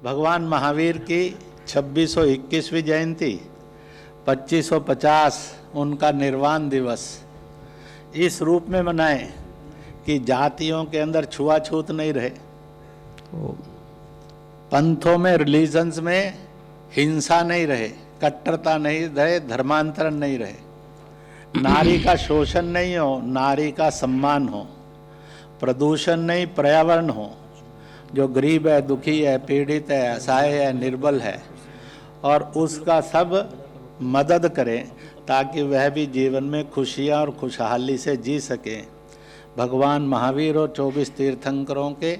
भगवान महावीर की 2621वीं जयंती, 2550 उनका निर्वाण दिवस इस रूप में मनाएं कि जातियों के अंदर छुआछूत नहीं रहे, पंथों में, रिलीजन्स में हिंसा नहीं रहे, कट्टरता नहीं रहे, धर्मांतरण नहीं रहे, नारी का शोषण नहीं हो, नारी का सम्मान हो, प्रदूषण नहीं, पर्यावरण हो, जो गरीब है, दुखी है, पीड़ित है, असहाय है, निर्बल है, और उसका सब मदद करें ताकि वह भी जीवन में खुशियाँ और खुशहाली से जी सके। भगवान महावीर और 24 तीर्थंकरों के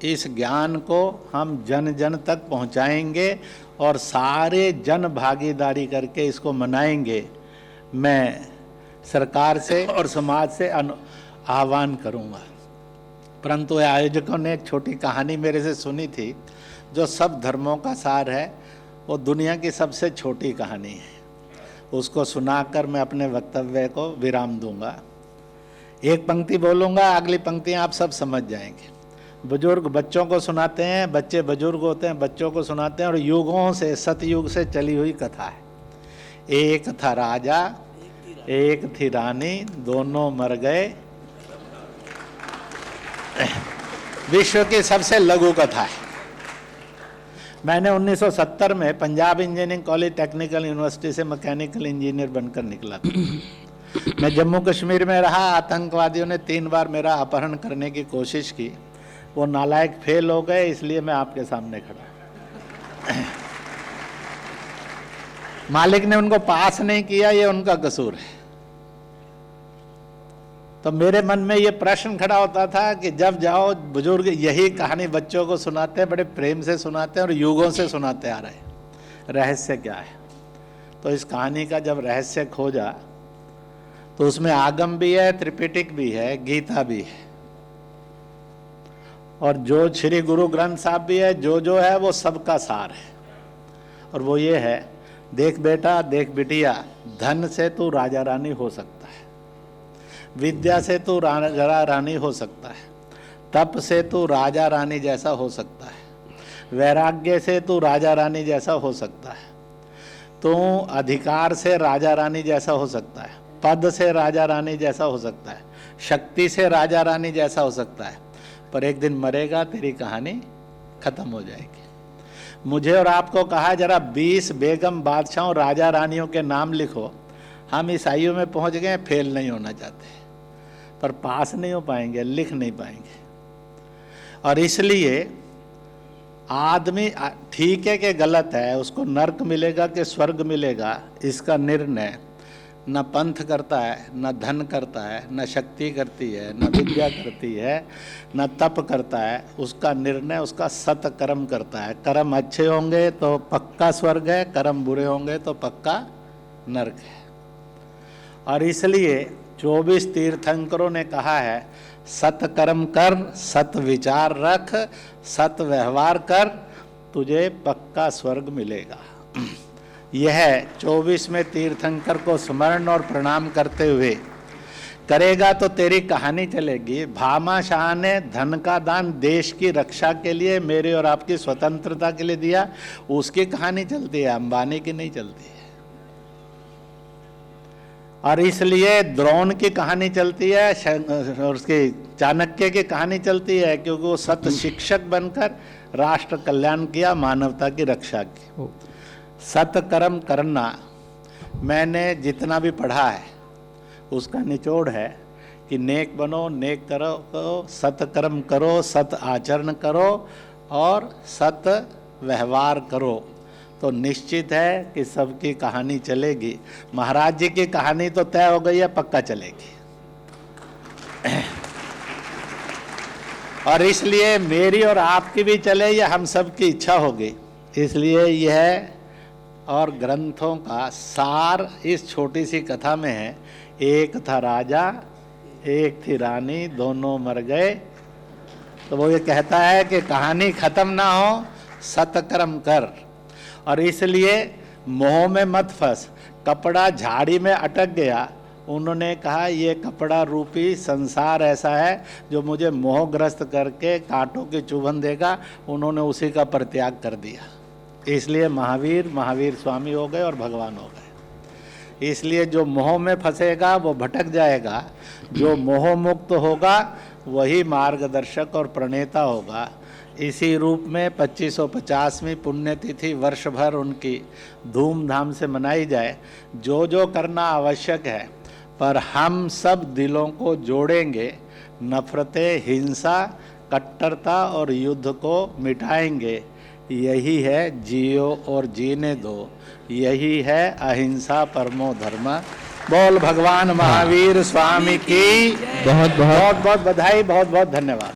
इस ज्ञान को हम जन जन तक पहुंचाएंगे और सारे जन भागीदारी करके इसको मनाएंगे। मैं सरकार से और समाज से आह्वान करूंगा। परंतु आयोजकों ने एक छोटी कहानी मेरे से सुनी थी जो सब धर्मों का सार है, वो दुनिया की सबसे छोटी कहानी है। उसको सुनाकर मैं अपने वक्तव्य को विराम दूंगा। एक पंक्ति बोलूँगा, अगली पंक्तियाँ आप सब समझ जाएंगे। बुजुर्ग बच्चों को सुनाते हैं, बच्चे बुजुर्ग होते हैं, बच्चों को सुनाते हैं, और युगों से, सतयुग से चली हुई कथा है। एक था राजा, एक थी रानी, दोनों मर गए। विश्व की सबसे लघु कथा है। मैंने 1970 में Punjab engineering college technical university से मैकेनिकल इंजीनियर बनकर निकला था। मैं जम्मू कश्मीर में रहा। आतंकवादियों ने 3 बार मेरा अपहरण करने की कोशिश की। वो नालायक फेल हो गए, इसलिए मैं आपके सामने खड़ा। मालिक ने उनको पास नहीं किया, ये उनका कसूर है। तो मेरे मन में ये प्रश्न खड़ा होता था कि जब जाओ, बुजुर्ग यही कहानी बच्चों को सुनाते हैं, बड़े प्रेम से सुनाते हैं और युगों से सुनाते आ रहे हैं, रहस्य क्या है? तो इस कहानी का जब रहस्य खोजा तो उसमें आगम भी है, त्रिपिटक भी है, गीता भी है, और जो श्री गुरु ग्रंथ साहब भी है, जो है वो सबका सार है। और वो ये है, देख बेटा, देख बिटिया, धन से तू राजा रानी हो सकता है, विद्या से तू राजा रानी हो सकता है, तप से तू राजा रानी जैसा हो सकता है, वैराग्य से तू राजा रानी जैसा हो सकता है, तू अधिकार से राजा रानी जैसा हो सकता है, पद से राजा रानी जैसा हो सकता है, शक्ति से राजा रानी जैसा हो सकता है, पर एक दिन मरेगा, तेरी कहानी खत्म हो जाएगी। मुझे और आपको कहा जरा 20 बेगम बादशाहों, राजा रानियों के नाम लिखो। हम इस आयु में पहुंच गए, फेल नहीं होना चाहते, पर पास नहीं हो पाएंगे, लिख नहीं पाएंगे। और इसलिए आदमी ठीक है कि गलत है, उसको नर्क मिलेगा कि स्वर्ग मिलेगा, इसका निर्णय न पंथ करता है, न धन करता है, न शक्ति करती है, न विद्या करती है, न तप करता है। उसका निर्णय उसका सत्कर्म करता है। कर्म अच्छे होंगे तो पक्का स्वर्ग है, कर्म बुरे होंगे तो पक्का नरक है। और इसलिए 24 तीर्थंकरों ने कहा है, सत्कर्म कर, सत विचार रख, सत व्यवहार कर, तुझे पक्का स्वर्ग मिलेगा। यह 24वें तीर्थंकर को स्मरण और प्रणाम करते हुए करेगा तो तेरी कहानी चलेगी। भामा शाह ने धन का दान देश की रक्षा के लिए, मेरे और आपकी स्वतंत्रता के लिए दिया, उसकी कहानी चलती है, अंबानी की नहीं चलती है। और इसलिए द्रोण की कहानी चलती है और उसकी चाणक्य की कहानी चलती है, क्योंकि वो सत शिक्षक बनकर राष्ट्र कल्याण किया, मानवता की रक्षा की। सत्कर्म करना, मैंने जितना भी पढ़ा है उसका निचोड़ है कि नेक बनो, नेक करो, सत्कर्म करो, सत आचरण करो और सत व्यवहार करो, तो निश्चित है कि सबकी कहानी चलेगी। महाराज जी की कहानी तो तय हो गई है, पक्का चलेगी। और इसलिए मेरी और आपकी भी चले, ये हम सबकी इच्छा होगी। इसलिए यह और ग्रंथों का सार इस छोटी सी कथा में है। एक था राजा, एक थी रानी, दोनों मर गए। तो वो ये कहता है कि कहानी खत्म ना हो, सत्कर्म कर। और इसलिए मोह में मत फंस। कपड़ा झाड़ी में अटक गया उन्होंने कहा ये कपड़ा रूपी संसार ऐसा है जो मुझे मोहग्रस्त करके कांटों की चुभन देगा। उन्होंने उसी का परित्याग कर दिया, इसलिए महावीर स्वामी हो गए और भगवान हो गए। इसलिए जो मोह में फंसेगा वो भटक जाएगा, जो मोह मुक्त होगा वही मार्गदर्शक और प्रणेता होगा। इसी रूप में 2550वीं पुण्यतिथि वर्ष भर उनकी धूमधाम से मनाई जाए। जो जो करना आवश्यक है, पर हम सब दिलों को जोड़ेंगे, नफरतें, हिंसा, कट्टरता और युद्ध को मिटाएंगे। यही है जियो और जीने दो, यही है अहिंसा परमो धर्म। बोल भगवान महावीर स्वामी की बहुत बहुत बधाई, बहुत बहुत धन्यवाद।